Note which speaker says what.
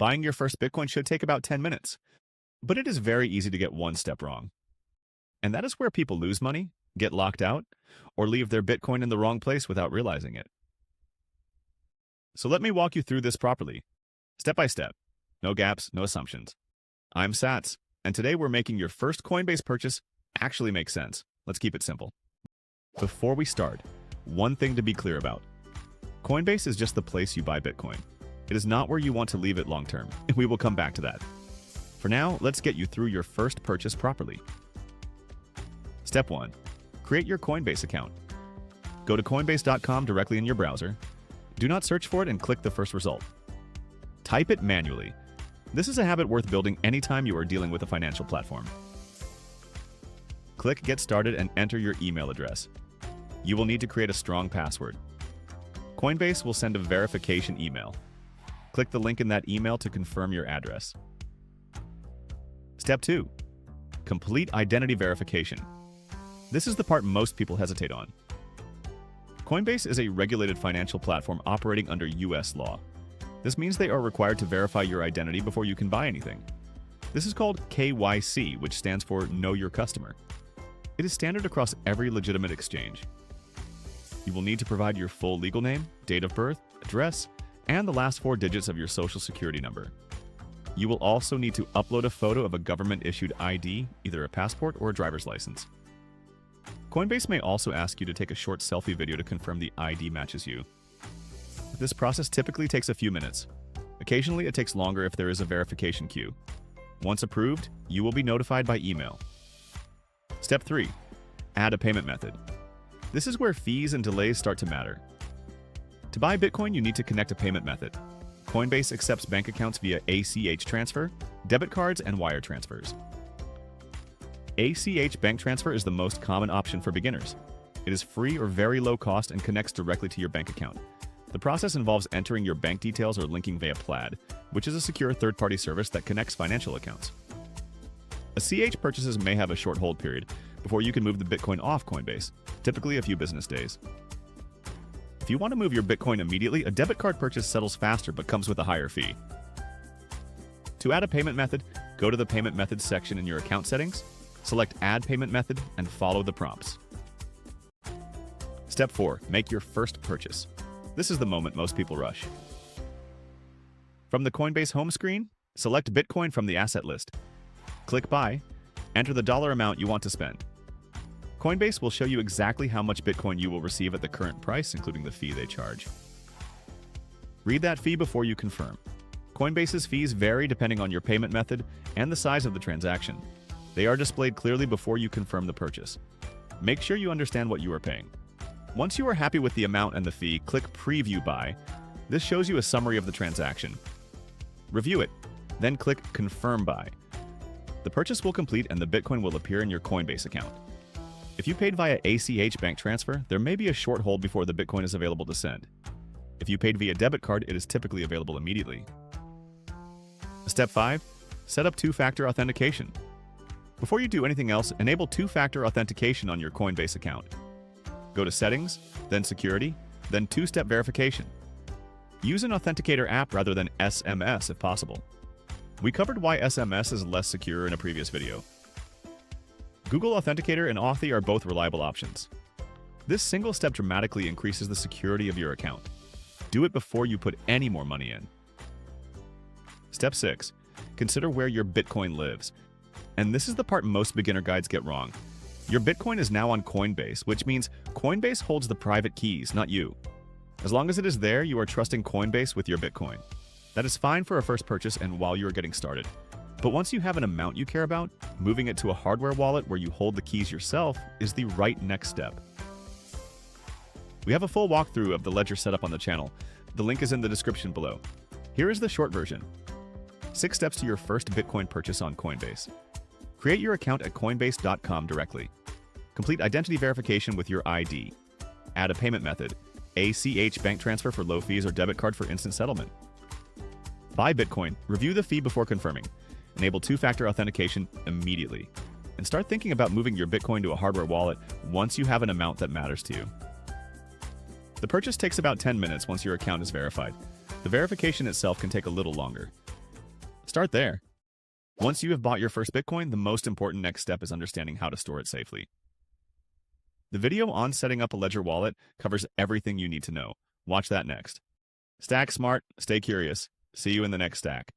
Speaker 1: Buying your first Bitcoin should take about 10 minutes, but it is very easy to get one step wrong. And that is where people lose money, get locked out, or leave their Bitcoin in the wrong place without realizing it. So let me walk you through this properly, step by step. No gaps, no assumptions. I'm Sats, and today we're making your first Coinbase purchase actually make sense. Let's keep it simple. Before we start, one thing to be clear about. Coinbase is just the place you buy Bitcoin. It is not where you want to leave it long term, and we will come back to that. For now, let's get you through your first purchase properly. Step 1. Create your Coinbase account. Go to coinbase.com directly in your browser. Do not search for it and click the first result. Type it manually. This is a habit worth building anytime you are dealing with a financial platform. Click Get Started and enter your email address. You will need to create a strong password. Coinbase will send a verification email. Click the link in that email to confirm your address. Step 2. Complete identity verification. This is the part most people hesitate on. Coinbase is a regulated financial platform operating under US law. This means they are required to verify your identity before you can buy anything. This is called KYC, which stands for Know Your Customer. It is standard across every legitimate exchange. You will need to provide your full legal name, date of birth, address, and the last 4 digits of your social security number. You will also need to upload a photo of a government-issued ID, either a passport or a driver's license. Coinbase may also ask you to take a short selfie video to confirm the ID matches you. This process typically takes a few minutes. Occasionally, it takes longer if there is a verification queue. Once approved, you will be notified by email. Step 3. Add a payment method. This is where fees and delays start to matter. To buy Bitcoin, you need to connect a payment method. Coinbase accepts bank accounts via ACH transfer, debit cards, and wire transfers. ACH bank transfer is the most common option for beginners. It is free or very low cost and connects directly to your bank account. The process involves entering your bank details or linking via Plaid, which is a secure third-party service that connects financial accounts. ACH purchases may have a short hold period before you can move the Bitcoin off Coinbase, typically a few business days. If you want to move your Bitcoin immediately, a debit card purchase settles faster but comes with a higher fee. To add a payment method, go to the Payment Methods section in your account settings, select Add Payment Method, and follow the prompts. Step 4. Make your first purchase. This is the moment most people rush. From the Coinbase home screen, select Bitcoin from the asset list. Click Buy, enter the dollar amount you want to spend. Coinbase will show you exactly how much Bitcoin you will receive at the current price, including the fee they charge. Read that fee before you confirm. Coinbase's fees vary depending on your payment method and the size of the transaction. They are displayed clearly before you confirm the purchase. Make sure you understand what you are paying. Once you are happy with the amount and the fee, click Preview Buy. This shows you a summary of the transaction. Review it, then click Confirm Buy. The purchase will complete and the Bitcoin will appear in your Coinbase account. If you paid via ACH bank transfer, there may be a short hold before the Bitcoin is available to send. If you paid via debit card, it is typically available immediately. Step 5. Set up two-factor authentication. Before you do anything else, enable two-factor authentication on your Coinbase account. Go to Settings, then Security, then Two-Step Verification. Use an authenticator app rather than SMS if possible. We covered why SMS is less secure in a previous video. Google Authenticator and Authy are both reliable options. This single step dramatically increases the security of your account. Do it before you put any more money in. Step 6. Consider where your Bitcoin lives. And this is the part most beginner guides get wrong. Your Bitcoin is now on Coinbase, which means Coinbase holds the private keys, not you. As long as it is there, you are trusting Coinbase with your Bitcoin. That is fine for a first purchase and while you are getting started. But once you have an amount you care about, moving it to a hardware wallet where you hold the keys yourself is the right next step. We have a full walkthrough of the ledger setup on the channel. The link is in the description below. Here is the short version. 6 steps to your first Bitcoin purchase on Coinbase. Create your account at coinbase.com directly. Complete identity verification with your ID. Add a payment method. ACH bank transfer for low fees or debit card for instant settlement. Buy Bitcoin. Review the fee before confirming. Enable two-factor authentication immediately. And start thinking about moving your Bitcoin to a hardware wallet once you have an amount that matters to you. The purchase takes about 10 minutes once your account is verified. The verification itself can take a little longer. Start there. Once you have bought your first Bitcoin, the most important next step is understanding how to store it safely. The video on setting up a Ledger wallet covers everything you need to know. Watch that next. Stack smart, stay curious. See you in the next stack.